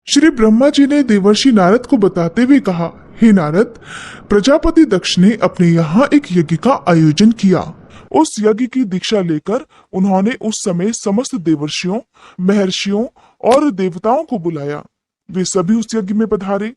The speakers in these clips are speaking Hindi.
श्री ब्रह्मा जी ने देवर्षि नारद को बताते हुए कहा, हे नारद, प्रजापति दक्ष ने अपने यहाँ एक यज्ञ का आयोजन किया। उस यज्ञ की दीक्षा लेकर उन्होंने उस समय समस्त देवर्षियों, महर्षियों और देवताओं को बुलाया। वे सभी उस यज्ञ में पधारे।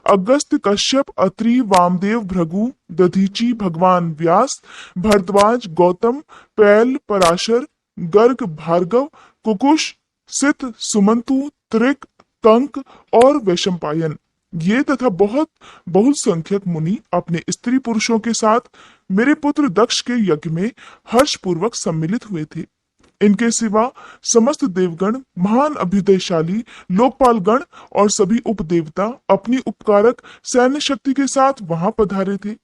अगस्त, कश्यप, अत्रि, वामदेव, भृगु, दधीचि, भगवान व्यास, भरद्वाज, गौतम, पैल, पराशर, गर्ग, भार्गव, कुकुश, सित, सुमंतु, त्रिक, कंक और वैशंपायन, ये तथा बहुत बहुसंख्यक मुनि अपने स्त्री पुरुषों के साथ मेरे पुत्र दक्ष के यज्ञ में हर्ष पूर्वक सम्मिलित हुए थे। इनके सिवा समस्त देवगण, महान अभ्युदयशाली लोकपाल गण और सभी उपदेवता अपनी उपकारक सैन्य शक्ति के साथ वहां पधारे थे।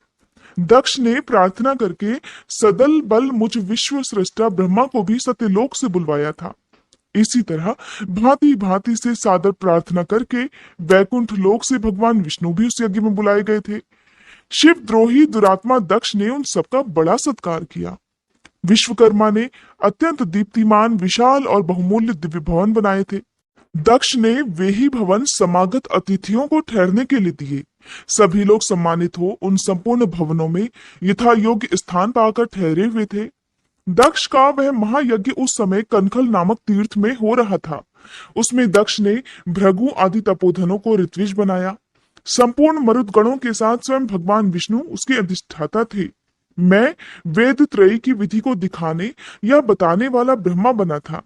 दक्ष ने प्रार्थना करके सदल बल मुझ विश्व सृष्टा ब्रह्मा को भी सत्यलोक से बुलवाया था। इसी तरह भांति भांति से सादर प्रार्थना करके वैकुंठ लोक से भगवान विष्णु भी उस यज्ञ में बुलाए गए थे। शिव द्रोही दुरात्मा दक्ष ने उन सबका बड़ा सत्कार किया। विश्वकर्मा ने अत्यंत दीप्तिमान, विशाल और बहुमूल्य दिव्य भवन बनाए थे। दक्ष ने वे ही भवन समागत अतिथियों को ठहरने के लिए दिए। सभी लोग सम्मानित हो उन संपूर्ण भवनों में यथा योग्य स्थान पाकर ठहरे हुए थे। दक्ष का वह महायज्ञ उस समय कनखल नामक तीर्थ में हो रहा था। उसमें दक्ष ने भृगु आदि तपोधनों को ऋत्विज बनाया। संपूर्ण मरुदगणों के साथ स्वयं भगवान विष्णु उसके अधिष्ठाता थे। मैं वेद त्रयी की विधि को दिखाने या बताने वाला ब्रह्मा बना था।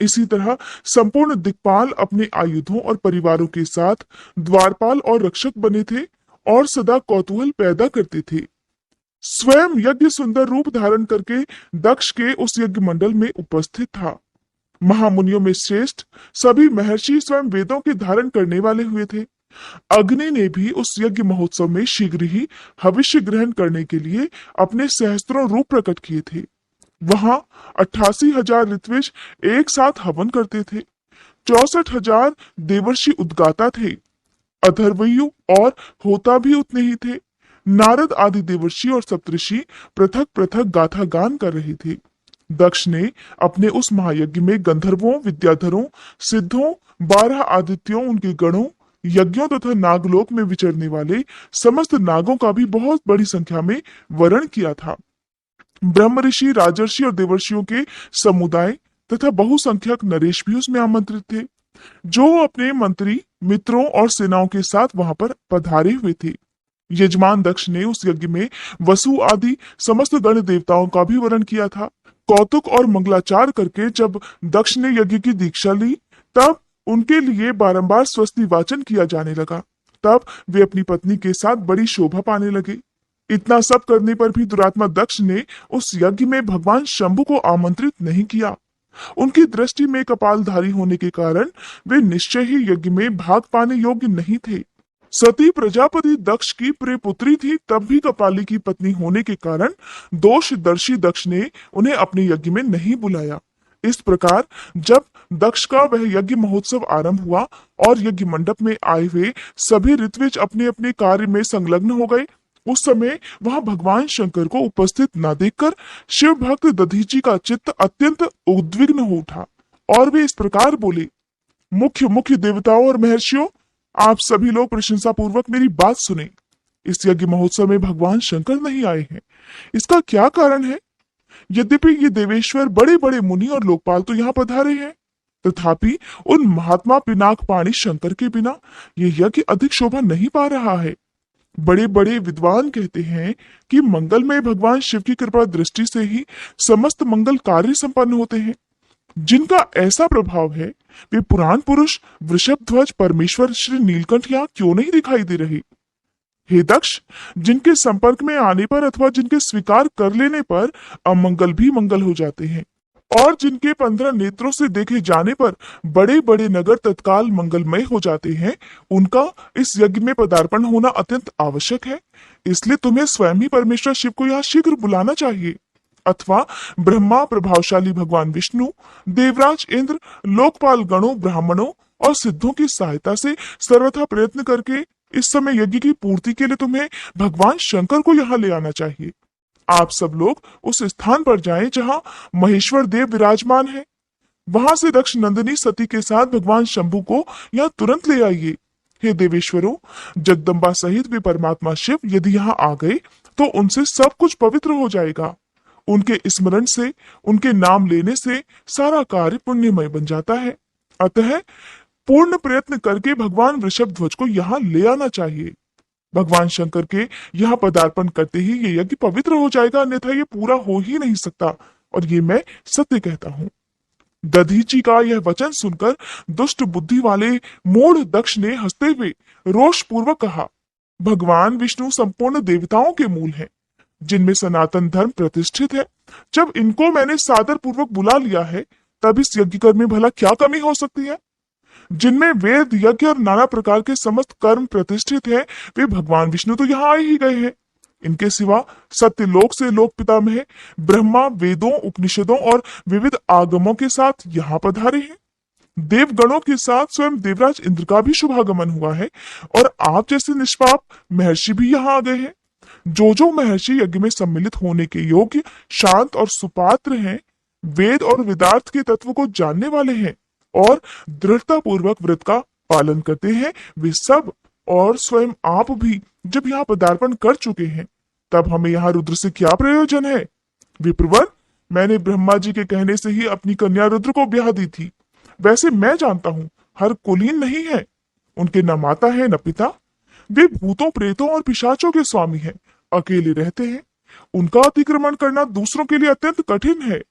इसी तरह संपूर्ण दिक्पाल अपने आयुधों और परिवारों के साथ द्वारपाल और रक्षक बने थे और सदा कौतूहल पैदा करते थे। स्वयं यज्ञ सुंदर रूप धारण करके दक्ष के उस यज्ञ मंडल में उपस्थित था। महामुनियों में श्रेष्ठ सभी महर्षि स्वयं वेदों के धारण करने वाले हुए थे। अग्नि ने भी उस यज्ञ महोत्सव में शीघ्र ही हविष्य ग्रहण करने के लिए अपने सहस्त्रों रूप प्रकट किए थे। वहां 88,000 ऋत्विज एक साथ हवन करते थे। 64,000 देवर्षि उद्गाता थे। अथर्वयु और होता भी उतने ही थे। नारद आदि देवर्षि और सप्तऋषि पृथक पृथक गाथा गान कर रहे थे। दक्ष ने अपने उस महायज्ञ में गंधर्वों, विद्याधरों, सिद्धों, 12 आदित्यों, उनके गणों, यज्ञों तथा नागलोक में विचरने वाले समस्त नागों का भी बहुत बड़ी संख्या में वरण किया था। ब्रह्म ऋषि, राजर्षि और देवर्षियों के समुदाय तथा बहुसंख्यक नरेश भी उसमें आमंत्रित थे, जो अपने मंत्री, मित्रों और सेनाओं के साथ वहां पर पधारे हुए थे। यजमान दक्ष ने उस यज्ञ में वसु आदि समस्त गण देवताओं का भी वरण किया था। कौतुक और मंगलाचार करके जब दक्ष ने यज्ञ की दीक्षा ली, तब उनके लिए बारंबार स्वस्ति वाचन किया जाने लगा। तब वे अपनी पत्नी के साथ बड़ी शोभा पाने लगे। इतना सब करने पर भी दुरात्मा दक्ष ने उस यज्ञ में भगवान शंभु को आमंत्रित नहीं किया। उनकी दृष्टि में कपालधारी होने के कारण वे निश्चय ही यज्ञ में भाग पाने योग्य नहीं थे। सती प्रजापति दक्ष की प्रिय पुत्री थी, तब भी कपाली की पत्नी होने के कारण दोषदर्शी दक्ष ने उन्हें अपने यज्ञ में नहीं बुलाया। इस प्रकार जब दक्ष का वह यज्ञ महोत्सव आरंभ हुआ और यज्ञ मंडप में आए हुए सभी ऋत्विज अपने अपने कार्य में संलग्न हो गए, उस समय वहां भगवान शंकर को उपस्थित न देखकर शिव भक्त दधीची का चित्त अत्यंत उद्विग्न हो उठा और वे इस प्रकार बोले, मुख्य मुख्य देवताओं और महर्षियों, आप सभी लोग प्रशंसा पूर्वक मेरी बात सुने। इस यज्ञ महोत्सव में भगवान शंकर नहीं आए हैं। इसका क्या कारण है? यद्यपि ये देवेश्वर, बड़े बड़े मुनि और लोकपाल तो यहाँ पधारे हैं, तथापि उन महात्मा पिनाक पाणी शंकर के बिना ये यज्ञ अधिक शोभा नहीं पा रहा है। बड़े बड़े विद्वान कहते हैं कि मंगलमय भगवान शिव की कृपा दृष्टि से ही समस्त मंगल कार्य संपन्न होते हैं। जिनका ऐसा प्रभाव है, वे पुराण पुरुष वृषभ ध्वज परमेश्वर श्री नीलकंठ यहाँ क्यों नहीं दिखाई दे रहे? हे दक्ष, जिनके संपर्क में आने पर अथवा जिनके स्वीकार कर लेने पर अमंगल भी मंगल हो जाते हैं और जिनके 15 नेत्रों से देखे जाने पर बड़े बड़े नगर तत्काल मंगलमय हो जाते हैं, उनका इस यज्ञ में पदार्पण होना अत्यंत आवश्यक है। इसलिए तुम्हें स्वयं ही परमेश्वर शिव को यहाँ शीघ्र बुलाना चाहिए, अथवा ब्रह्मा, प्रभावशाली भगवान विष्णु, देवराज इंद्र, लोकपाल गणों, ब्राह्मणों और सिद्धों की सहायता से सर्वथा प्रयत्न करके इस समय यज्ञ की पूर्ति के लिए तुम्हें भगवान शंकर को यहाँ ले आना चाहिए। आप सब लोग उस स्थान पर जाएं जहां महेश्वर देव विराजमान है। वहां से दक्ष नंदिनी सती के साथ भगवान शंभु को यहाँ तुरंत ले आइए। हे देवेश्वरों, जगदम्बा सहित वे परमात्मा शिव यदि यहाँ आ गए तो उनसे सब कुछ पवित्र हो जाएगा। उनके स्मरण से, उनके नाम लेने से सारा कार्य पुण्यमय बन जाता है। अतः पूर्ण प्रयत्न करके भगवान वृषभ ध्वज को यहाँ ले आना चाहिए। भगवान शंकर के यहाँ पदार्पण करते ही ये यज्ञ पवित्र हो जाएगा, अन्यथा ये पूरा हो ही नहीं सकता, और ये मैं सत्य कहता हूँ। दधीची का यह वचन सुनकर दुष्ट बुद्धि वाले मूढ़ दक्ष ने हंसते हुए रोष पूर्वक कहा, भगवान विष्णु संपूर्ण देवताओं के मूल हैं, जिनमें सनातन धर्म प्रतिष्ठित है। जब इनको मैंने सादर पूर्वक बुला लिया है, तब इस यज्ञ कर्म में भला क्या कमी हो सकती है? जिनमें वेद, यज्ञ और नाना प्रकार के समस्त कर्म प्रतिष्ठित हैं, वे भगवान विष्णु तो यहाँ आए ही गए हैं। इनके सिवा सत्यलोक से लोक पितामह ब्रह्मा वेदों, उपनिषदों और विविध आगमों के साथ यहाँ पधारे हैं। देवगणों के साथ स्वयं देवराज इंद्र का भी शुभागमन हुआ है, और आप जैसे निष्पाप महर्षि भी यहाँ आ गए हैं। जो महर्षि यज्ञ में सम्मिलित होने के योग्य, शांत और सुपात्र हैं, वेद और वेदार्थ के तत्व को जानने वाले हैं और दृढ़ता पूर्वक व्रत का पालन करते हैं, वे सब और स्वयं आप भी जब यहाँ पदार्पण कर चुके हैं, तब हमें यहाँ रुद्र से क्या प्रयोजन है? विप्रवर, मैंने ब्रह्मा जी के कहने से ही अपनी कन्या रुद्र को ब्याह दी थी। वैसे मैं जानता हूँ हर कुलीन नहीं है, उनके न माता है न पिता। वे भूतों, प्रेतों और पिशाचों के स्वामी हैं, अकेले रहते हैं। उनका अतिक्रमण करना दूसरों के लिए अत्यंत कठिन है।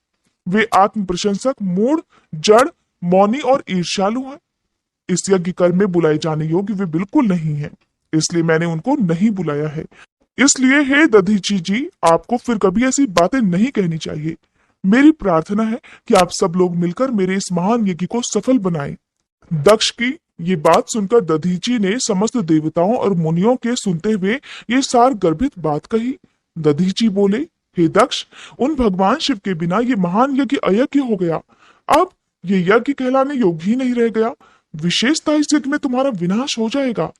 वे आत्म प्रशंसक, मूढ़, जड़, मौनी और ईर्ष्यालु हैं। इस यज्ञ कर्म में बुलाए जाने योग्य वे बिल्कुल नहीं है, इसलिए मैंने उनको नहीं बुलाया है। इसलिए हे दधीची जी, आपको फिर कभी ऐसी बातें नहीं कहनी चाहिए। मेरी प्रार्थना है कि आप सब लोग मिलकर मेरे इस महान यज्ञ को सफल बनाएं। दक्ष की ये बात सुनकर दधीची ने समस्त देवताओं और मुनियों के सुनते हुए ये सार गर्भित बात कही। दधीची बोले, हे दक्ष, उन भगवान शिव के बिना ये महान यज्ञ अयज्ञ हो गया। अब ये यज्ञ कहलाने योग्य ही नहीं रह गया। विशेषता इस यज्ञ में तुम्हारा विनाश हो जाएगा।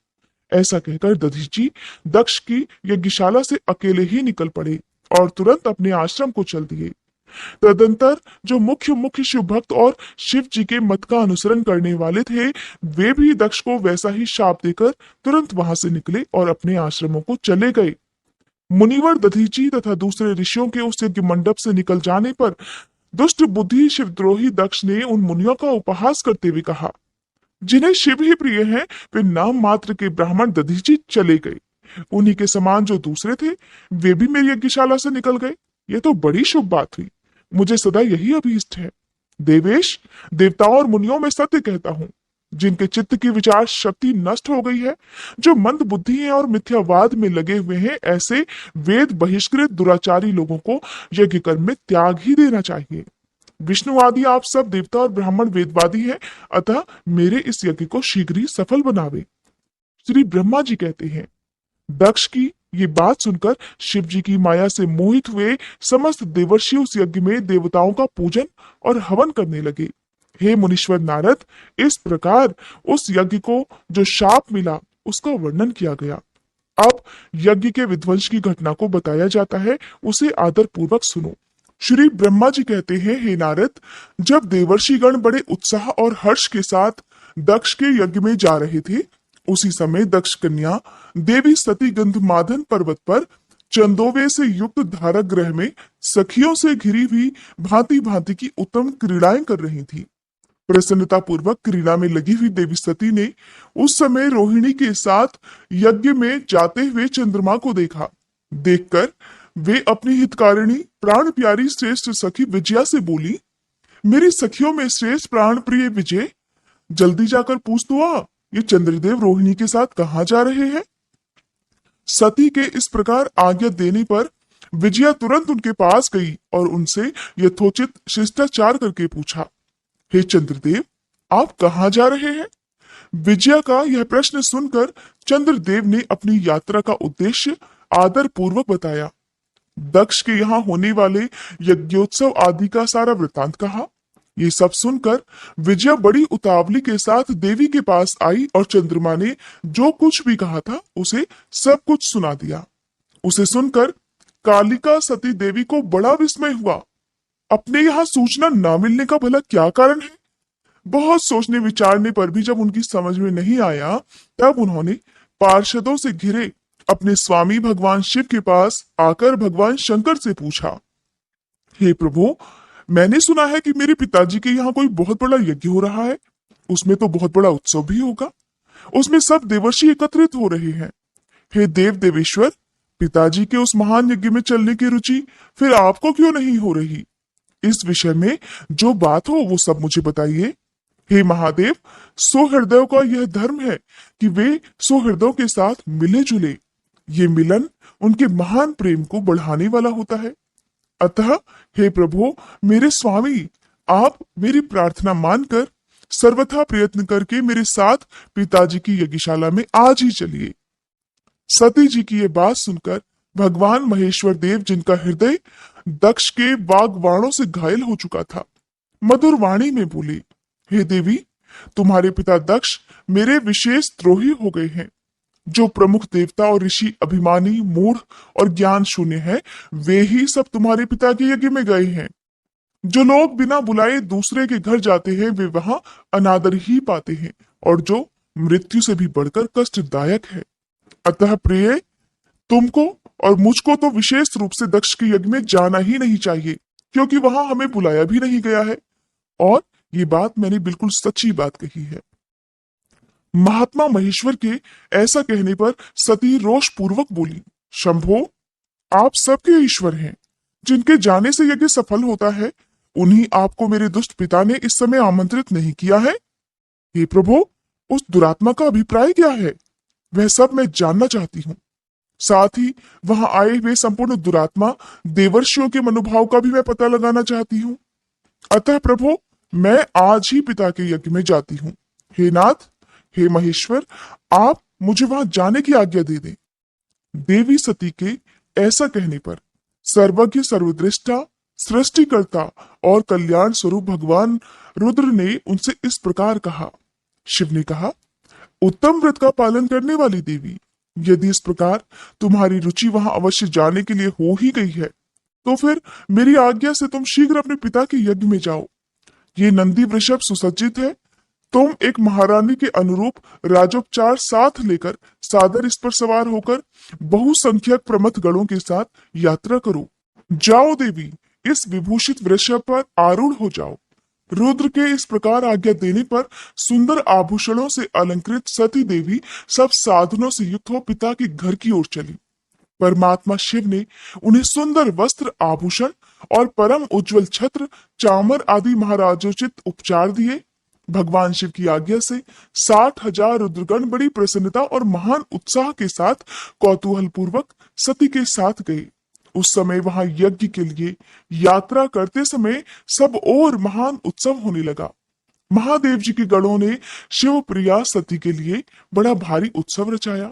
ऐसा कहकर दधीची दक्ष की यज्ञशाला से अकेले ही निकल पड़े और तुरंत अपने आश्रम को चल दिए। तदंतर जो मुख्य मुख्य शिव भक्त और शिव जी के मत का अनुसरण करने वाले थे, वे भी दक्ष को वैसा ही शाप देकर तुरंत वहां से निकले और अपने आश्रमों को चले गए। मुनिवर दधीची तथा दूसरे ऋषियों के उस यज्ञ मंडप से निकल जाने पर दुष्ट बुद्धि शिवद्रोही दक्ष ने उन मुनियों का उपहास करते हुए कहा, जिन्हें शिव ही प्रिय हैं, वे नाम मात्र के ब्राह्मण दधीची चले गए। उन्हीं के समान जो दूसरे थे, वे भी मेरी यज्ञशाला से निकल गए। ये तो बड़ी शुभ बात हुई। मुझे सदा यही अभीष्ट है। देवेश, देवताओं और मुनियों में सत्य कहता हूँ, जिनके चित्त की विचार शक्ति नष्ट हो गई है, जो मंद बुद्धि हैं और मिथ्यावाद में लगे हुए हैं, ऐसे वेद बहिष्कृत दुराचारी लोगों को यज्ञ कर्म में त्याग ही देना चाहिए। विष्णु आदि आप सब देवता और ब्राह्मण वेदवादी हैं, अतः मेरे इस यज्ञ को शीघ्र ही सफल बनावे। श्री ब्रह्मा जी कहते हैं, दक्ष की ये बात सुनकर शिव जी की माया से मोहित हुए समस्त देवर्षि उस यज्ञ में देवताओं का पूजन और हवन करने लगे। हे मुनीश्वर नारद, इस प्रकार उस यज्ञ को जो शाप मिला उसका वर्णन किया गया। अब यज्ञ के विध्वंस की घटना को बताया जाता है, उसे आदर पूर्वक सुनो। श्री ब्रह्मा जी कहते हैं, हे नारद, जब देवर्षिगण बड़े उत्साह और हर्ष के साथ दक्ष के यज्ञ में जा रहे थे, उसी समय दक्ष कन्या देवी सती गंधमादन पर्वत पर चंदोवे से युक्त धारक ग्रह में सखियों से घिरी हुई भांति भांति की उत्तम क्रीड़ाएं कर रही थी। प्रसन्नता पूर्वक क्रीड़ा में लगी हुई देवी सती ने उस समय रोहिणी के साथ यज्ञ में जाते हुए चंद्रमा को देखा। देखकर वे अपनी हितकारिणी प्राण प्यारी श्रेष्ठ सखी विजया से बोली, मेरी सखियों में श्रेष्ठ प्राण प्रिय विजय, जल्दी जाकर पूछ तो आ, ये चंद्रदेव रोहिणी के साथ कहाँ जा रहे हैं? सती के इस प्रकार आज्ञा देने पर विजया तुरंत उनके पास गई और उनसे यथोचित शिष्टाचार करके पूछा, हे चंद्रदेव, आप कहाँ जा रहे हैं? विजया का यह प्रश्न सुनकर चंद्रदेव ने अपनी यात्रा का उद्देश्य आदर पूर्वक बताया। दक्ष के यहाँ होने वाले यज्ञोत्सव आदि का सारा वृतांत कहा। ये सब सुनकर विजया बड़ी उतावली के साथ देवी के पास आई और चंद्रमा ने जो कुछ भी कहा था उसे सब कुछ सुना दिया। उसे सुनकर कालिका सती देवी को बड़ा विस्मय हुआ। अपने यहाँ सूचना ना मिलने का भला क्या कारण है? बहुत सोचने विचारने पर भी जब उनकी समझ में नहीं आया, तब उन्होंने पार्षदों से घिरे अपने स्वामी भगवान शिव के पास आकर भगवान शंकर से पूछा, हे प्रभु, मैंने सुना है कि मेरे पिताजी के यहाँ कोई बहुत बड़ा यज्ञ हो रहा है। उसमें तो बहुत बड़ा उत्सव भी होगा। उसमें सब देवर्षि एकत्रित हो रहे हैं। हे देव देवेश्वर, पिताजी के उस महान यज्ञ में चलने की रुचि फिर आपको क्यों नहीं हो रही? इस विषय में जो बात हो वो सब मुझे बताइए। हे महादेव, सुहृदयों का यह धर्म है कि वे सुहृदयों के साथ मिले जुले। ये मिलन उनके महान प्रेम को बढ़ाने वाला होता है। अतः हे प्रभु, मेरे स्वामी, आप मेरी प्रार्थना मानकर सर्वथा प्रयत्न करके मेरे साथ पिताजी की यज्ञशाला में आज ही चलिए। सती जी की ये बात सुनकर भगवान महेश्वर देव, जिनका हृदय दक्ष के वाग्बाणों से घायल हो चुका था, मधुर वाणी में बोले, हे देवी, तुम्हारे पिता दक्ष मेरे विशेष द्रोही हो गए हैं। जो प्रमुख देवता और ऋषि अभिमानी, मूढ़ और ज्ञान शून्य है, वे ही सब तुम्हारे पिता के यज्ञ में गए हैं। जो लोग बिना बुलाए दूसरे के घर जाते हैं, वे वहां अनादर ही पाते हैं, और जो मृत्यु से भी बढ़कर कष्टदायक है। अतः प्रिय, तुमको और मुझको तो विशेष रूप से दक्ष के यज्ञ में जाना ही नहीं चाहिए, क्योंकि वहां हमें बुलाया भी नहीं गया है। और ये बात मैंने बिल्कुल सच्ची बात कही है। महात्मा महेश्वर के ऐसा कहने पर सती रोष पूर्वक बोली, शंभो, आप सबके ईश्वर हैं। जिनके जाने से यज्ञ सफल होता है, उन्हीं आपको मेरे दुष्ट पिता ने इस समय आमंत्रित नहीं किया है। हे प्रभु, उस दुरात्मा का अभिप्राय क्या है? वह सब मैं जानना चाहती हूँ। साथ ही वहां आए हुए संपूर्ण दुरात्मा देवर्षियों के मनोभाव का भी मैं पता लगाना चाहती हूँ। अतः प्रभु, मैं आज ही पिता के यज्ञ में जाती हूँ। हे नाथ, हे महेश्वर, आप मुझे वहां जाने की आज्ञा दे दें। देवी सती के ऐसा कहने पर सर्वज्ञ, सर्वदृष्टा, सृष्टिकर्ता और कल्याण स्वरूप भगवान रुद्र ने उनसे इस प्रकार कहा। शिव ने कहा, उत्तम व्रत का पालन करने वाली देवी, यदि इस प्रकार तुम्हारी रुचि वहां अवश्य जाने के लिए हो ही गई है, तो फिर मेरी आज्ञा से तुम शीघ्र अपने पिता के यज्ञ में जाओ। ये नंदी वृषभ सुसज्जित है। तुम एक महारानी के अनुरूप राजोपचार साथ लेकर सादर इस पर सवार होकर बहुसंख्यक प्रमथ गणों के साथ यात्रा करो। जाओ देवी, इस विभूषित वृषभ पर आरूढ़ हो जाओ। रुद्र के इस प्रकार आज्ञा देने पर सुंदर आभूषणों से अलंकृत सती देवी सब साधनों से युक्त हो पिता के घर की ओर चली। परमात्मा शिव ने उन्हें सुंदर वस्त्र, आभूषण और परम उज्जवल छत्र, चामर आदि महाराजोचित उपचार दिए। भगवान शिव की आज्ञा से 60,000 रुद्रगण बड़ी प्रसन्नता और महान उत्साह के साथ कौतूहल पूर्वक सती के साथ गए। उस समय वहां यज्ञ के लिए यात्रा करते समय सब और महान उत्सव होने लगा। महादेव जी के गणों ने शिव प्रिया सती के लिए बड़ा भारी उत्सव रचाया।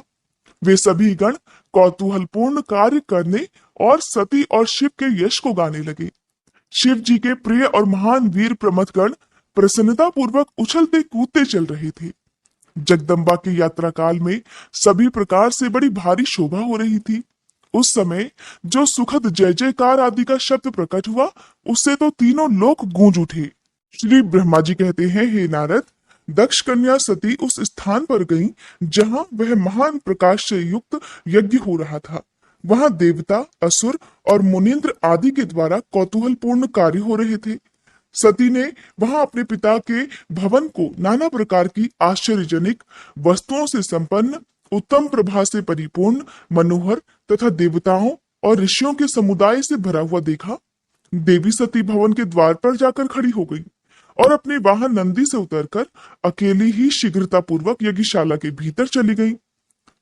वे सभी गण कौतूहलपूर्ण कार्य करने और सती और शिव के यश को गाने लगे। शिव जी के प्रिय और महान वीर प्रमथगण प्रसन्नता पूर्वक उछलते कूदते चल रहे थे। जगदम्बा के यात्रा काल में सभी प्रकार से बड़ी भारी शोभा हो रही थी। उस समय जो सुखद जय जयकार आदि का शब्द प्रकट हुआ, उससे तो तीनों लोक गूंज उठे। श्री ब्रह्मा जी कहते हैं, हे नारद, दक्ष कन्या सती उस स्थान पर गई जहां वह महान प्रकाश से युक्त यज्ञ हो रहा था। वहां देवता, असुर और मुनिंद्र आदि के द्वारा कौतूहलपूर्ण कार्य हो रहे थे। सती ने वहां अपने पिता के भवन को नाना प्रकार की आश्चर्यजनक वस्तुओं से संपन्न, उत्तम प्रभा से परिपूर्ण, मनोहर तथा देवताओं और ऋषियों के समुदाय से भरा हुआ देखा। देवी सती भवन के द्वार पर जाकर खड़ी हो गई और अपने वाहन नंदी से उतरकर अकेली ही शीघ्रता पूर्वक यज्ञशाला के भीतर चली गई।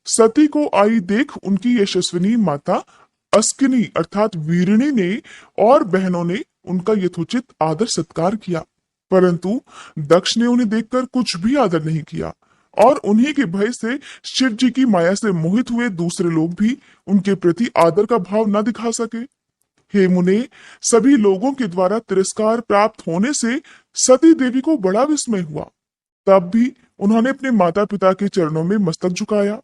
सती को आई देख उनकी यशस्विनी माता अस्किनी अर्थात वीरिणी ने और बहनों ने उनका यथोचित आदर सत्कार किया, परंतु दक्ष ने उन्हें देखकर कुछ भी आदर नहीं किया और उन्हीं के भय से शिव जी की माया से मोहित हुए दूसरे लोग भी उनके प्रति आदर का भाव न दिखा सके। हे मुने, सभी लोगों के द्वारा तिरस्कार प्राप्त होने से सती देवी को बड़ा विस्मय हुआ। तब भी उन्होंने अपने माता पिता के चरणों में मस्तक झुकाया।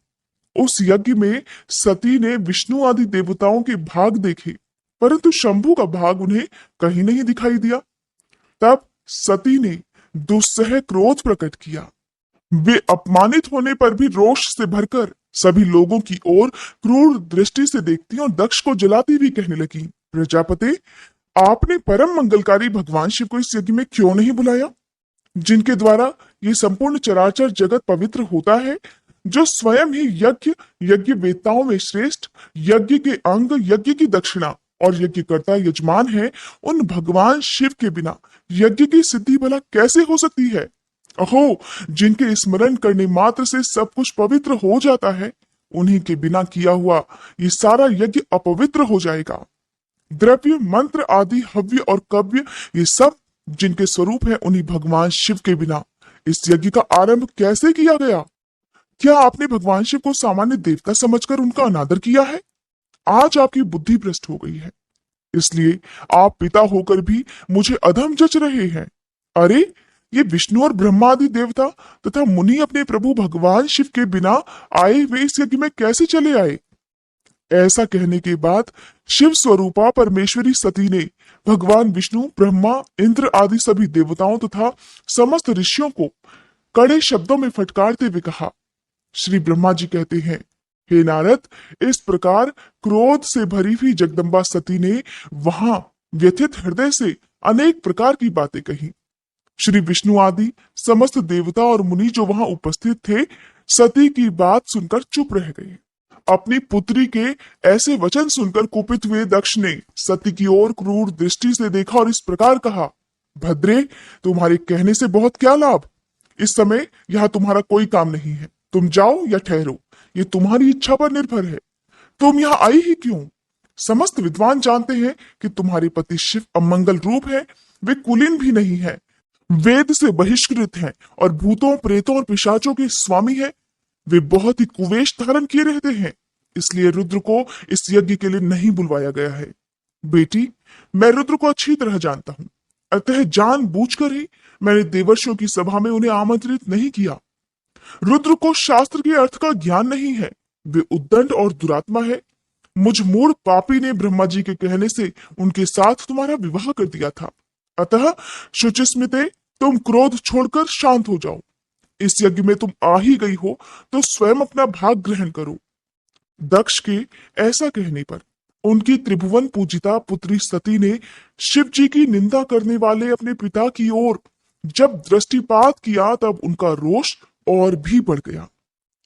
उस यज्ञ में सती ने विष्णु आदि देवताओं के भाग देखे, परंतु शंभू का भाग उन्हें कहीं नहीं दिखाई दिया। तब सती ने दुस्सह क्रोध प्रकट किया। वे अपमानित होने पर भी रोष से भरकर सभी लोगों की ओर क्रूर दृष्टि से देखती और दक्ष को जलाती हुई कहने लगी, प्रजापति, आपने परम मंगलकारी भगवान शिव को इस यज्ञ में क्यों नहीं बुलाया, जिनके द्वारा ये संपूर्ण चराचर जगत पवित्र होता है, जो स्वयं ही यज्ञ वेत्ताओं में श्रेष्ठ, यज्ञ के अंग, यज्ञ की दक्षिणा और यज्ञकर्ता यजमान है। उन भगवान शिव के बिना यज्ञ की सिद्धि भला कैसे हो सकती है। अहो, जिनके स्मरण करने मात्र से सब कुछ पवित्र हो जाता है, उन्हीं के बिना किया हुआ ये सारा यज्ञ अपवित्र हो जाएगा। द्रव्य, मंत्र आदि, हव्य और कव्य, ये सब जिनके स्वरूप है, उन्हीं भगवान शिव के बिना इस यज्ञ का आरंभ कैसे किया गया। क्या आपने भगवान शिव को सामान्य देवता समझकर उनका अनादर किया है। आज आपकी बुद्धि भ्रष्ट हो गई है, इसलिए आप पिता होकर भी मुझे अधम जच रहे हैं। अरे, ये विष्णु और ब्रह्मा आदि देवता तथा मुनि अपने प्रभु भगवान शिव के बिना आए हुए इस यज्ञ में कैसे चले आए। ऐसा कहने के बाद शिव स्वरूपा परमेश्वरी सती ने भगवान विष्णु, ब्रह्मा, इंद्र आदि सभी देवताओं तथा समस्त ऋषियों को कड़े शब्दों में फटकारते हुए कहा। श्री ब्रह्मा जी कहते हैं, हे नारद, इस प्रकार क्रोध से भरी हुई जगदम्बा सती ने वहां व्यथित हृदय से अनेक प्रकार की बातें कही। श्री विष्णु आदि समस्त देवता और मुनि जो वहां उपस्थित थे, सती की बात सुनकर चुप रह गए। अपनी पुत्री के ऐसे वचन सुनकर कुपित हुए दक्ष ने सती की ओर क्रूर दृष्टि से देखा और इस प्रकार कहा, भद्रे, तुम्हारे कहने से बहुत क्या लाभ। इस समय यहाँ तुम्हारा कोई काम नहीं है, तुम जाओ या ठहरो, ये तुम्हारी इच्छा पर निर्भर है। तुम यहाँ आई ही क्यों। समस्त विद्वान जानते हैं कि तुम्हारे पति शिव अमंगल रूप है, वे कुलीन भी नहीं है, वेद से बहिष्कृत हैं और भूतों, प्रेतों और पिशाचों के स्वामी है। वे बहुत ही कुवेश धारण किए रहते हैं, इसलिए रुद्र को इस यज्ञ के लिए नहीं बुलवाया गया है। बेटी, मैं रुद्र को अच्छी तरह जानता हूँ, अतः जानबूझकर ही मैंने देवर्षियों की सभा में उन्हें आमंत्रित नहीं किया। रुद्र को शास्त्र के अर्थ का ज्ञान नहीं है, वे उद्दंड और दुरात्मा है। मुझ मूढ़ पापी ने ब्रह्मा जी के कहने से उनके साथ तुम्हारा विवाह कर दिया था, अतः शुचिस्मिते, तुम क्रोध छोड़कर शांत हो जाओ। इस यज्ञ में तुम आ ही गई हो तो स्वयं अपना भाग ग्रहण करो। दक्ष के ऐसा कहने पर उनकी त्रिभुवन पूजिता पुत्री सती ने शिव जी की निंदा करने वाले अपने पिता की ओर जब दृष्टिपात किया, तब उनका रोष और भी बढ़ गया।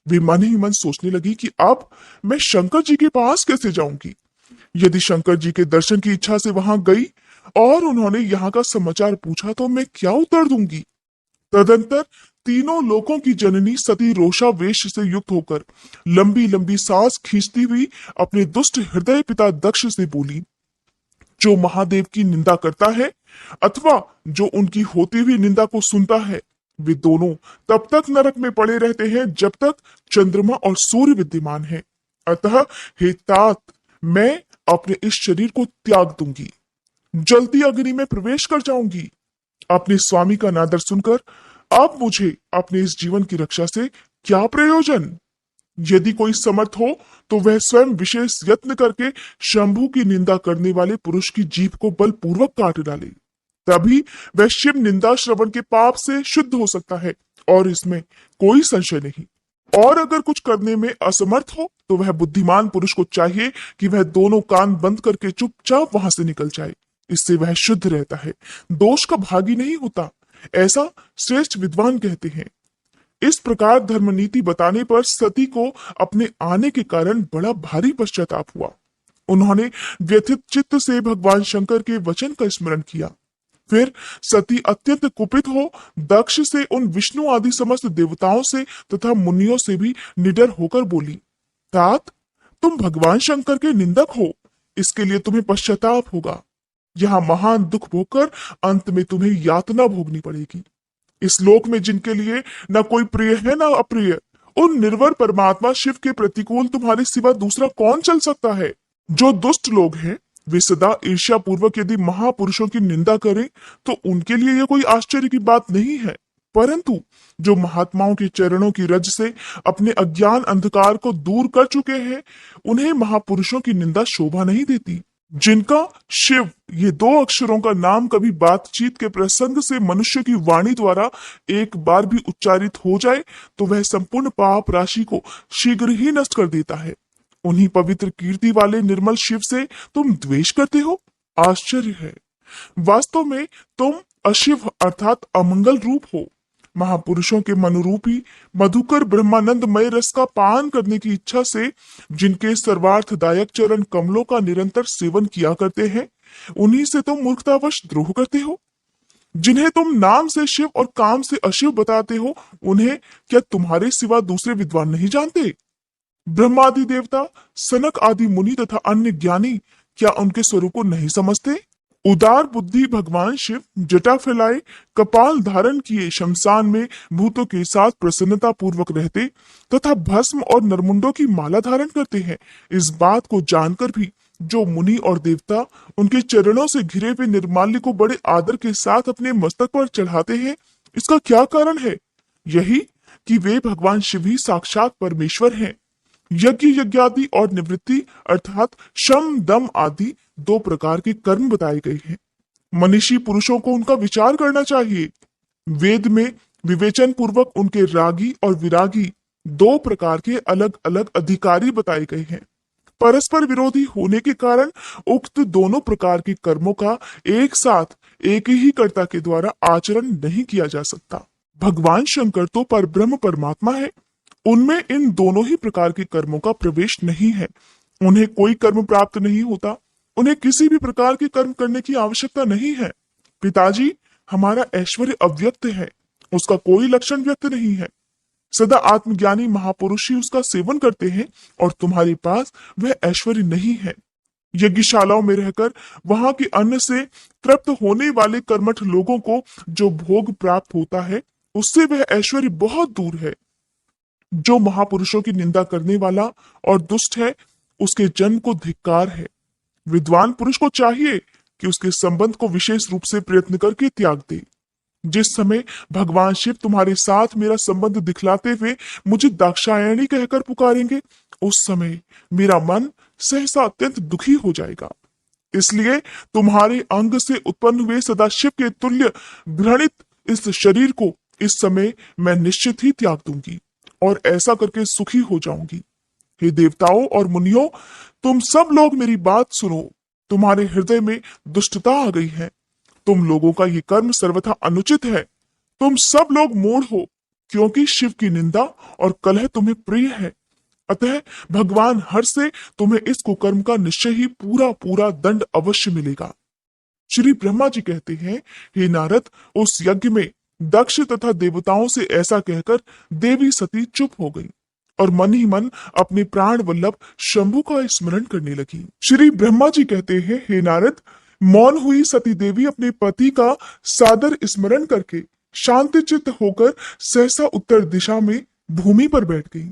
वे मन ही मन सोचने लगी कि अब मैं शंकर जी के पास कैसे जाऊंगी। यदि शंकर जी के दर्शन की इच्छा से वहां गई और उन्होंने यहाँ का समाचार पूछा तो मैं क्या उत्तर दूंगी। तदंतर तीनों लोकों की जननी सती रोषावेश से युक्त होकर लंबी लंबी सांस खींचती हुई अपने दुष्ट हृदय पिता दक्ष से बोली, जो महादेव की निंदा करता है अथवा जो उनकी होती हुई निंदा को सुनता है, वे दोनों तब तक नरक में पड़े रहते हैं जब तक चंद्रमा और सूर्य विद्यमान है। अतः हे तात, मैं अपने इस शरीर को त्याग दूंगी, जलती अग्नि में प्रवेश कर जाऊंगी। अपने स्वामी का नादर सुनकर अब मुझे अपने इस जीवन की रक्षा से क्या प्रयोजन। यदि कोई समर्थ हो तो वह स्वयं विशेष यत्न करके शंभु की निंदा करने वाले पुरुष की जीभ को बलपूर्वक काट डाले, तभी वह शिव निंदा श्रवण के पाप से शुद्ध हो सकता है, और इसमें कोई संशय नहीं। और अगर कुछ करने में असमर्थ हो तो वह बुद्धिमान पुरुष को चाहिए कि वह दोनों कान बंद करके चुपचाप वहां से निकल जाए, इससे वह शुद्ध रहता है, दोष का भागी नहीं होता, ऐसा श्रेष्ठ विद्वान कहते हैं। इस प्रकार धर्मनीति बताने पर सती को अपने आने के कारण बड़ा भारी पश्चाताप हुआ। उन्होंने व्यथित चित्त से भगवान शंकर के वचन का स्मरण किया। फिर सती अत्यंत कुपित हो दक्ष से, उन विष्णु आदि समस्त देवताओं से तथा मुनियों से भी निडर होकर बोली, तात, तुम भगवान शंकर के निंदक हो, इसके लिए तुम्हें पश्चाताप होगा। यहाँ महान दुख भोगकर अंत में तुम्हें यातना भोगनी पड़ेगी। इस लोक में जिनके लिए न कोई प्रिय है न अप्रिय, उन निर्वर परमात्मा शिव के प्रतिकूल तुम्हारे सिवा दूसरा कौन चल सकता है। जो दुष्ट लोग हैं वे सदा ईर्ष्या पूर्वक यदि महापुरुषों की निंदा करें तो उनके लिए यह कोई आश्चर्य की बात नहीं है, परंतु जो महात्माओं के चरणों की रज से अपने अज्ञान अंधकार को दूर कर चुके हैं, उन्हें महापुरुषों की निंदा शोभा नहीं देती। जिनका शिव ये दो अक्षरों का नाम कभी बातचीत के प्रसंग से मनुष्य की वाणी द्वारा एक बार भी उच्चारित हो जाए तो वह संपूर्ण पाप राशि को शीघ्र ही नष्ट कर देता है। उन्हीं पवित्र कीर्ति वाले निर्मल शिव से तुम द्वेष करते हो? आश्चर्य है। वास्तव में तुम अशिव अर्थात अमंगल रूप हो। महापुरुषों के मनुरूपी मधुकर ब्रह्मानंदमय रस का पान करने की इच्छा से जिनके सर्वार्थदायक चरण कमलों का निरंतर सेवन किया करते हैं, उन्हीं से तुम मूर्खतावश द्रोह करते हो। जिन्हें तुम नाम से शिव और काम से अशिव बताते हो, उन्हें क्या तुम्हारे सिवा दूसरे विद्वान नहीं जानते? ब्रह्मादि देवता, सनक आदि मुनि तथा अन्य ज्ञानी क्या उनके स्वरूप को नहीं समझते? उदार बुद्धि भगवान शिव जटा फैलाए कपाल धारण किए शमशान में भूतों के साथ प्रसन्नता पूर्वक रहते तथा भस्म और नरमुंडों की माला धारण करते हैं। इस बात को जानकर भी जो मुनि और देवता उनके चरणों से घिरे हुए निर्माल्य को बड़े आदर के साथ अपने मस्तक पर चढ़ाते हैं, इसका क्या कारण है? यही कि वे भगवान शिव ही साक्षात परमेश्वर हैं। यज्ञ यज्ञादि और निवृत्ति अर्थात शम दम आदि दो प्रकार के कर्म बताए गए हैं। मनीषी पुरुषों को उनका विचार करना चाहिए। वेद में विवेचन पूर्वक उनके रागी और विरागी दो प्रकार के अलग अलग अधिकारी बताए गए हैं। परस्पर विरोधी होने के कारण उक्त दोनों प्रकार के कर्मों का एक साथ एक ही कर्ता के द्वारा आचरण नहीं किया जा सकता। भगवान शंकर तो परब्रह्म परमात्मा है, उनमें इन दोनों ही प्रकार के कर्मों का प्रवेश नहीं है। उन्हें कोई कर्म प्राप्त नहीं होता, उन्हें किसी भी प्रकार के कर्म करने की आवश्यकता नहीं है। पिताजी, हमारा ऐश्वर्य अव्यक्त है, उसका कोई लक्षण व्यक्त नहीं है। सदा आत्मज्ञानी महापुरुष ही उसका सेवन करते हैं और तुम्हारे पास वह ऐश्वर्य नहीं है। यज्ञशालाओं में रहकर वहां के अन्न से तृप्त होने वाले कर्मठ लोगों को जो भोग प्राप्त होता है, उससे वह ऐश्वर्य बहुत दूर है। जो महापुरुषों की निंदा करने वाला और दुष्ट है, उसके जन्म को धिक्कार है। विद्वान पुरुष को चाहिए कि उसके संबंध को विशेष रूप से प्रयत्न करके त्याग दे। जिस समय भगवान शिव तुम्हारे साथ मेरा संबंध दिखलाते हुए मुझे दाक्षायणी कहकर पुकारेंगे, उस समय मेरा मन सहसा अत्यंत दुखी हो जाएगा। इसलिए तुम्हारे अंग से उत्पन्न हुए सदाशिव के तुल्य घृणित इस शरीर को इस समय मैं निश्चित ही त्याग दूंगी और ऐसा करके सुखी हो जाऊंगी। हे देवताओं और मुनियों, तुम सब लोग मेरी बात सुनो। तुम्हारे हृदय में दुष्टता आ गई है। तुम लोगों का ये कर्म सर्वथा अनुचित है। तुम सब लोग मूढ़ हो, क्योंकि शिव की निंदा और कलह तुम्हें प्रिय है। अतः भगवान हर से तुम्हें इस कुकर्म का निश्चय ही पूरा पूरा दंड अवश्य मिलेगा। श्री ब्रह्मा जी कहते हैं, हे नारद, उस यज्ञ में दक्ष तथा देवताओं से ऐसा कहकर देवी सती चुप हो गई और मन ही मन अपने प्राण वल्लभ शंभु का स्मरण करने लगी। श्री ब्रह्मा जी कहते हैं, हे नारद, मौन हुई सती देवी अपने पति का सादर स्मरण करके शांतिचित्त होकर सहसा उत्तर दिशा में भूमि पर बैठ गई।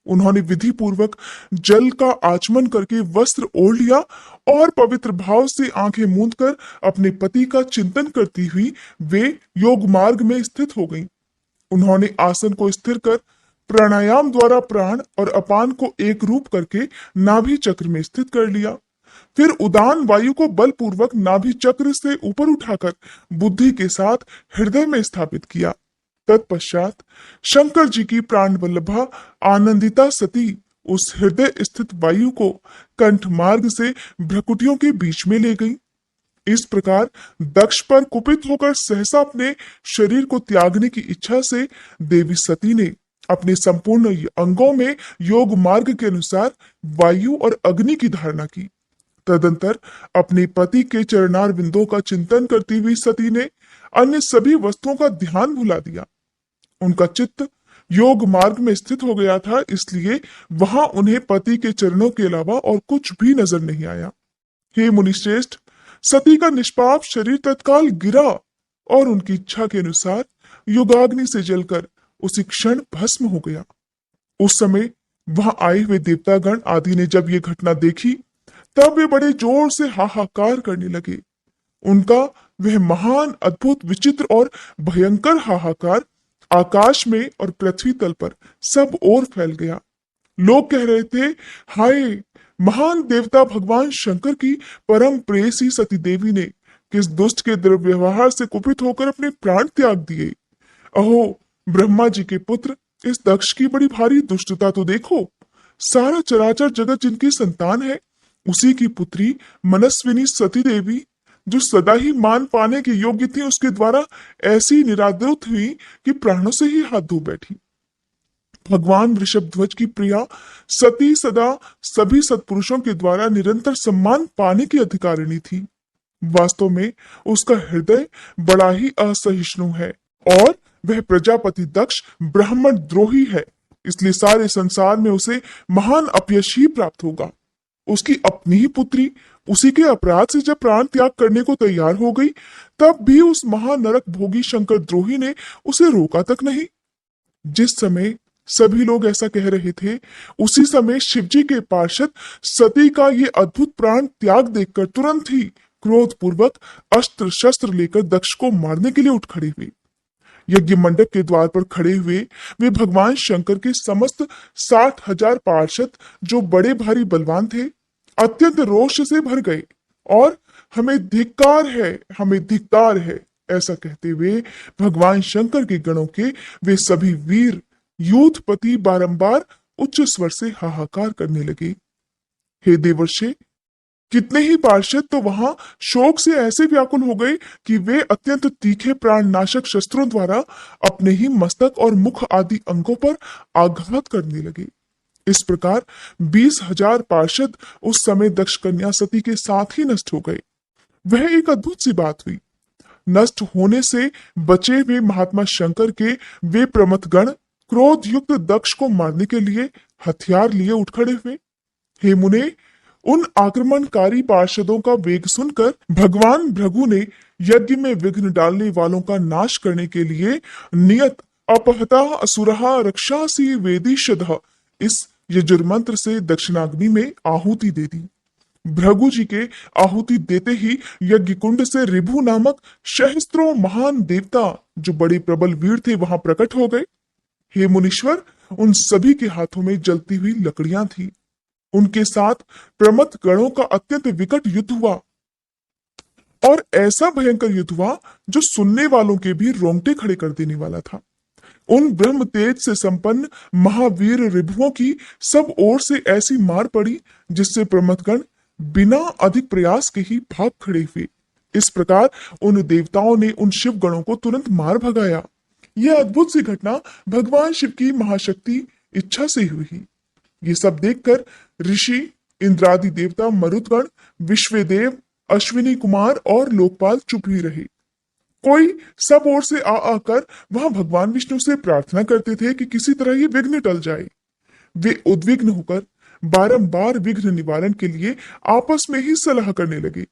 उन्होंने विधि पूर्वक जल का आचमन करके वस्त्र ओढ़ लिया और पवित्र भाव से आंखें मूंद कर अपने पति का चिंतन करती हुई वे योग मार्ग में स्थित हो गईं। उन्होंने आसन को स्थिर कर प्राणायाम द्वारा प्राण और अपान को एक रूप करके नाभि चक्र में स्थित कर लिया। फिर उदान वायु को बलपूर्वक नाभि चक्र से ऊपर उठाकर बुद्धि के साथ हृदय में स्थापित किया। तत्पश्चात शंकर जी की प्राण वल्लभा आनंदिता सती उस हृदय स्थित वायु को कंठ मार्ग से भ्रकुटियों के बीच में ले गई। इस प्रकार दक्ष पर कुपित होकर सहसा अपने शरीर को त्यागने की इच्छा से देवी सती ने अपने संपूर्ण अंगों में योग मार्ग के अनुसार वायु और अग्नि की धारणा की। तदंतर अपने पति के चरणार बिंदुओं का चिंतन करती हुई सती ने अन्य सभी वस्तुओं का ध्यान भुला दिया। उनका चित्त योग मार्ग में स्थित हो गया था, इसलिए वहां उन्हें पति के चरणों के अलावा और कुछ भी नजर नहीं आया। हे मुनिश्रेष्ठ, सती का निष्पाप शरीर तत्काल गिरा और उनकी इच्छा के अनुसार युगाग्नि से जलकर उसी क्षण भस्म हो गया। उस समय वहां आए हुए देवतागण आदि ने जब ये घटना देखी, तब वे बड़े जोर से हाहाकार करने लगे। उनका वह महान अद्भुत विचित्र और भयंकर हाहाकार आकाश में और पृथ्वी तल पर सब ओर फैल गया। लोग कह रहे थे, हाय, महान देवता भगवान शंकर की परम प्रेयसी सती देवी ने किस दुष्ट के दुर्व्यवहार से कुपित होकर अपने प्राण त्याग दिए। अहो, ब्रह्मा जी के पुत्र, इस दक्ष की बड़ी भारी दुष्टता तो देखो। सारा चराचर जगत जिनकी संतान है, उसी की पुत्री मनस्विनी सती देवी, जो सदा ही मान पाने के योग्य थी, उसके द्वारा ऐसी निरादृत हुई कि प्राणों से ही हाथ धो बैठी। भगवान ऋषभध्वज की प्रिया सती सदा सभी सत्पुरुषों के द्वारा निरंतर सम्मान पाने की अधिकारिणी थी। वास्तव में उसका हृदय बड़ा ही असहिष्णु है और वह प्रजापति दक्ष ब्राह्मण द्रोही है, इसलिए सारे संसार में उसे महान अपयश ही प्राप्त होगा। उसकी अपनी ही पुत्री उसी के अपराध से जब प्राण त्याग करने को तैयार हो गई, तब भी उस महानरक भोगी शंकर द्रोही ने उसे रोका तक नहीं। जिस समय सभी लोग ऐसा कह रहे थे, उसी समय शिवजी के पार्षद सती का ये अद्भुत प्राण त्याग देखकर तुरंत ही क्रोध पूर्वक अस्त्र शस्त्र लेकर दक्ष को मारने के लिए उठ खड़े हुए। यज्ञ मंडप के द्वार पर खड़े हुए वे भगवान शंकर के समस्त 60,000 पार्षद, जो बड़े भारी बलवान थे, अत्यंत रोष से भर गए और हमें धिक्कार है, हमें धिक्कार है, ऐसा कहते हुए भगवान शंकर के गणों के वे सभी वीर यूथपति बारंबार उच्च स्वर से हाहाकार करने लगे। हे देवर्षे, कितने ही पार्षद तो वहां शोक से ऐसे व्याकुल हो गए कि वे अत्यंत तीखे प्राणनाशक शस्त्रों द्वारा अपने ही मस्तक और मुख आदि अंगों पर आघात करने लगे। इस प्रकार 20,000 पार्षद उस समय दक्ष कन्या सती के साथ ही नष्ट हो गए। वह एक अद्भुत सी बात हुई। नष्ट होने से बचे हुए महात्मा शंकर के वे प्रमथगण क्रोध युक्त दक्ष को मारने के लिए हथियार लिए उठ खड़े हुए। हे मुने, उन आक्रमणकारी पार्षदों का वेग सुनकर भगवान भृगु ने यज्ञ में विघ्न डालने वालों का नाश करने के लिए नियत अपहता असुरहा रक्षासी वेदिशदः इस यजुर्मंत्र से दक्षिणाग्नि में आहुति दे दी। भृगु जी के आहुति देते ही यज्ञ कुंड से ऋभु नामक सहस्त्रों महान देवता, जो बड़े प्रबल वीर थे, वहां प्रकट हो गए। हे मुनीश्वर, उन सभी के हाथों में जलती हुई लकड़ियां थी। उनके साथ प्रमथ गणों का अत्यंत विकट युद्ध हुआ और ऐसा भयंकर युद्ध हुआ जो सुनने वालों के भी रोंगटे खड़े कर देने वाला था। उन ब्रह्म तेज से संपन्न महावीर ऋभुओं की सब ओर से ऐसी मार पड़ी जिससे प्रमथगण बिना अधिक प्रयास के ही भाग खड़े हुए। इस प्रकार उन देवताओं ने उन शिव गणों को तुरंत मार भगाया। यह अद्भुत सी घटना भगवान शिव की महाशक्ति इच्छा से हुई। ये सब देखकर ऋषि, इंद्रादि देवता, मरुदगण, विश्वदेव, अश्विनी कुमार और लोकपाल चुप ही रहे। कोई सब ओर से आकर वहां भगवान विष्णु से प्रार्थना करते थे कि किसी तरह ये विघ्न टल जाए। वे उद्विग्न होकर बारंबार विघ्न निवारण के लिए आपस में ही सलाह करने लगे।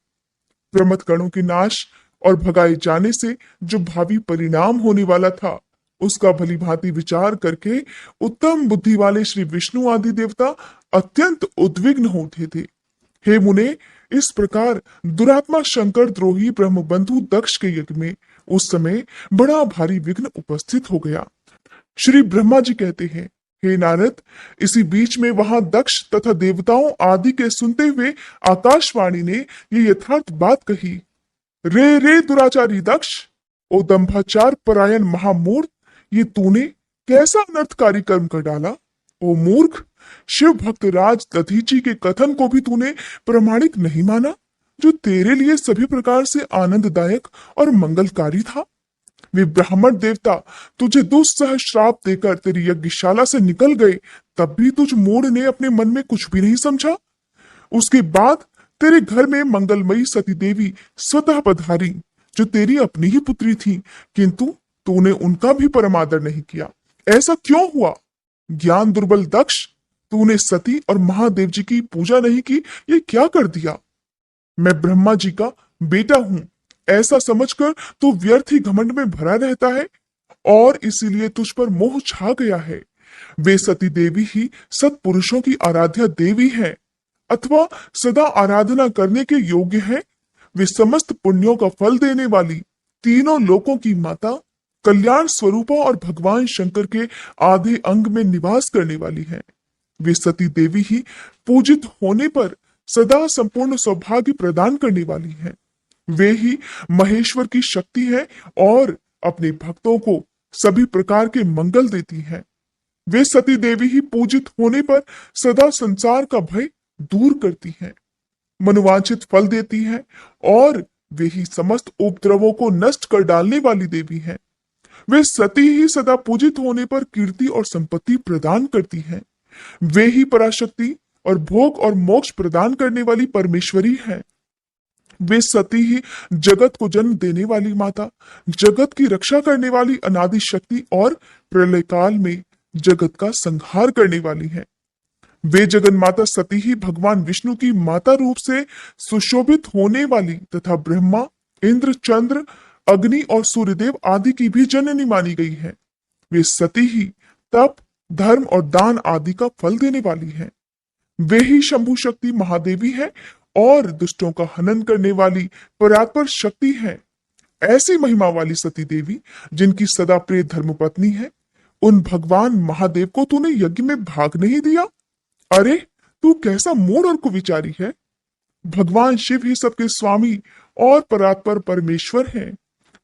प्रमथ गणों के नाश और भगाए जाने से जो भावी परिणाम होने वाला था, उसका भली भांति विचार करके उत्तम बुद्धि वाले श्री विष्णु आदि देवता अत्यंत उद्विग्न होते थे। हे मुने, इस प्रकार दुरात्मा शंकर द्रोही ब्रह्मबंधु दक्ष के यज्ञ में उस समय बड़ा भारी विघ्न उपस्थित हो गया। श्री ब्रह्मा जी कहते हैं, हे नारद, इसी बीच में वहां दक्ष तथा देवताओं आदि के सुनते हुए आकाशवाणी ने ये यथार्थ बात कही। रे रे दुराचारी दक्ष, ओ दंभाचार परायण महामूर्ख, ये तूने कैसा अनर्थकारी कर्म कर डाला। ओ मूर्ख, शिव भक्त राज दधीची के कथन को भी तूने प्रमाणिक नहीं माना, जो तेरे लिए सभी प्रकार से आनंददायक और मंगलकारी था। वे ब्राह्मण देवता तुझे दुस्सह श्राप देकर तेरी यज्ञशाला से निकल गए, तब भी तुझ मूढ़ ने अपने मन में कुछ भी नहीं समझा। उसके बाद तेरे घर में मंगलमयी सती देवी स्वतः पधारी, जो तेरी अपनी ही पुत्री थी, किंतु तूने उनका भी परमादर नहीं किया। ऐसा क्यों हुआ? ज्ञान दुर्बल दक्ष, तूने सती और महादेव जी की पूजा नहीं की, ये क्या कर दिया? मैं ब्रह्मा जी का बेटा हूं, ऐसा समझकर तू व्यर्थ ही घमंड में भरा रहता है और इसीलिए तुझ पर मोह छा गया है। वे सती देवी ही सत्पुरुषों की आराध्या देवी हैं अथवा सदा आराधना करने के योग्य हैं। वे समस्त पुण्यों का फल देने वाली, तीनों लोकों की माता, कल्याण स्वरूपा और भगवान शंकर के आधे अंग में निवास करने वाली हैं। वे सती देवी ही पूजित होने पर सदा संपूर्ण सौभाग्य प्रदान करने वाली हैं। वे ही महेश्वर की शक्ति है और अपने भक्तों को सभी प्रकार के मंगल देती हैं। वे सती देवी ही पूजित होने पर सदा संसार का भय दूर करती हैं, मनोवांछित फल देती हैं और वे ही समस्त उपद्रवों को नष्ट कर डालने वाली देवी हैं। वे सती ही सदा पूजित होने पर कीर्ति और संपत्ति प्रदान करती हैं। वे ही पराशक्ति और भोग और मोक्ष प्रदान करने वाली परमेश्वरी हैं। वे सती ही जगत को जन्म देने वाली माता, जगत की रक्षा करने वाली अनादि शक्ति और प्रलय काल में जगत का संहार करने वाली हैं। वे जगन माता सती ही भगवान विष्णु की माता रूप से सुशोभित होने वाली तथा ब्रह्मा, इंद्र, चंद्र, अग्नि और सूर्यदेव आदि की भी जननी मानी गई है। वे सती ही तप, धर्म और दान आदि का फल देने वाली हैं। वे ही शंभु शक्ति महादेवी है और दुष्टों का हनन करने वाली परात्पर शक्ति है। ऐसी महिमा वाली सती देवी जिनकी सदा प्रिय धर्मपत्नी है, उन भगवान महादेव को तूने यज्ञ में भाग नहीं दिया? अरे तू कैसा मूढ़ और कुविचारी है। भगवान शिव ही सबके स्वामी और परात्पर परमेश्वर हैं।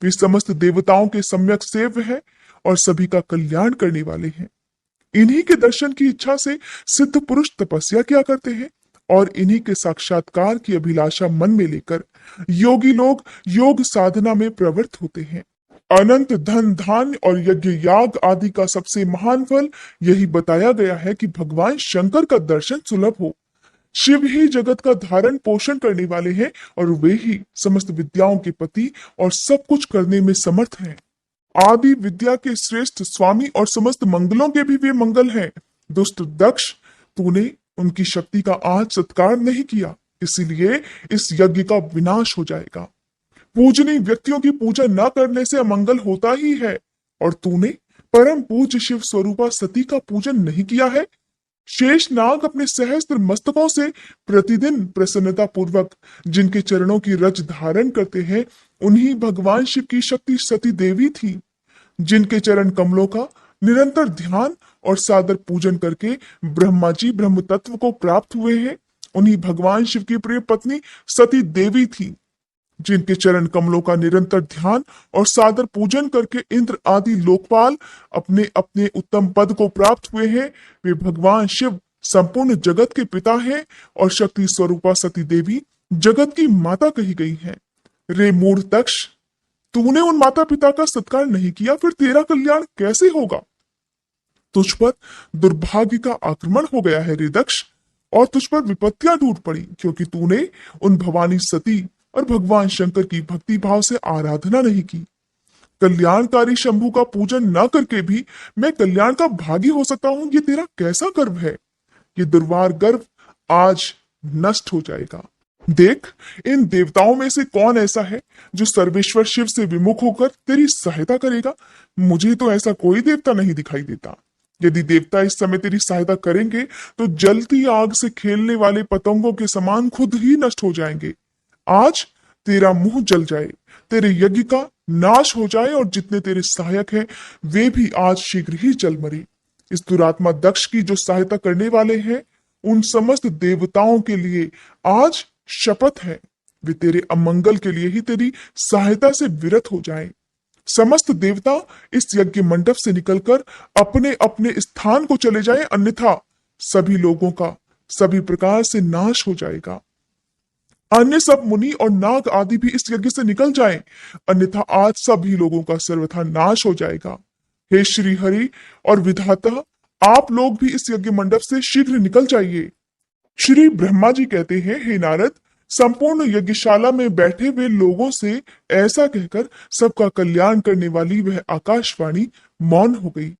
वे समस्त देवताओं के सम्यक सेव्य है और सभी का कल्याण करने वाले हैं। इन्हीं के दर्शन की इच्छा से सिद्ध पुरुष तपस्या किया करते हैं और इन्हीं के साक्षात्कार की अभिलाषा मन में लेकर योगी लोग योग साधना में प्रवृत्त होते हैं। अनंत धन, धान्य और यज्ञ याग आदि का सबसे महान फल यही बताया गया है कि भगवान शंकर का दर्शन सुलभ हो। शिव ही जगत का धारण पोषण करने वाले हैं और वे ही समस्त विद्याओं के पति और सब कुछ करने में समर्थ हैं। आदि विद्या के श्रेष्ठ स्वामी और समस्त मंगलों के भी वे मंगल हैं। दुष्ट दक्ष, तूने उनकी शक्ति का आज सत्कार नहीं किया, इसीलिए इस यज्ञ का विनाश हो जाएगा। पूजनीय व्यक्तियों की पूजा न करने से अमंगल होता ही है और तूने परम पूज्य शिव स्वरूपा सती का पूजन नहीं किया है। शेष नाग अपने सहस्त्र मस्तकों से प्रतिदिन प्रसन्नता पूर्वक जिनके चरणों की रज धारण करते हैं, उन्हीं भगवान शिव की शक्ति सती देवी थी। जिनके चरण कमलों का निरंतर ध्यान और सादर पूजन करके ब्रह्मा जी ब्रह्म तत्व को प्राप्त हुए हैं, उन्हीं भगवान शिव की प्रिय पत्नी सती देवी थी। जिनके चरण कमलों का निरंतर ध्यान और सादर पूजन करके इंद्र आदि लोकपाल अपने अपने उत्तम पद को प्राप्त हुए हैं, वे भगवान शिव संपूर्ण जगत के पिता हैं और शक्ति स्वरूपा सती देवी जगत की माता कही गई हैं। रे मूढ़ दक्ष, तूने उन माता पिता का सत्कार नहीं किया, फिर तेरा कल्याण कैसे होगा? तुझ पर दुर्भाग्य का आक्रमण हो गया है रे दक्ष, और तुझ पर विपत्तियां टूट पड़ी क्योंकि तूने उन भवानी सती और भगवान शंकर की भक्ति भाव से आराधना नहीं की। कल्याणकारी शंभु का पूजन न करके भी मैं कल्याण का भागी हो सकता हूं, ये तेरा कैसा गर्व है? ये दुर्वार गर्व आज नष्ट हो जाएगा। देख, इन देवताओं में से कौन ऐसा है जो सर्वेश्वर शिव से विमुख होकर तेरी सहायता करेगा? मुझे तो ऐसा कोई देवता नहीं दिखाई देता। यदि देवता इस समय तेरी सहायता करेंगे तो जलती आग से खेलने वाले पतंगों के समान खुद ही नष्ट हो जाएंगे। आज तेरा मुंह जल जाए, तेरे यज्ञ का नाश हो जाए और जितने तेरे सहायक हैं वे भी आज शीघ्र ही जल मरे। इस दुरात्मा दक्ष की जो सहायता करने वाले हैं, उन समस्त देवताओं के लिए आज शपथ है, वे तेरे अमंगल के लिए ही तेरी सहायता से विरत हो जाएं। समस्त देवता इस यज्ञ मंडप से निकलकर अपने अपने स्थान को चले जाएं, अन्यथा सभी लोगों का सभी प्रकार से नाश हो जाएगा। अन्य सब मुनि और नाग आदि भी इस यज्ञ से निकल जाएं, अन्यथा आज सभी लोगों का सर्वथा नाश हो जाएगा। हे श्री हरि और विधाता, आप लोग भी इस यज्ञ मंडप से शीघ्र निकल जाइए। श्री ब्रह्मा जी कहते हैं, हे नारद, संपूर्ण यज्ञशाला में बैठे हुए लोगों से ऐसा कहकर सबका कल्याण करने वाली वह आकाशवाणी मौन हो गई।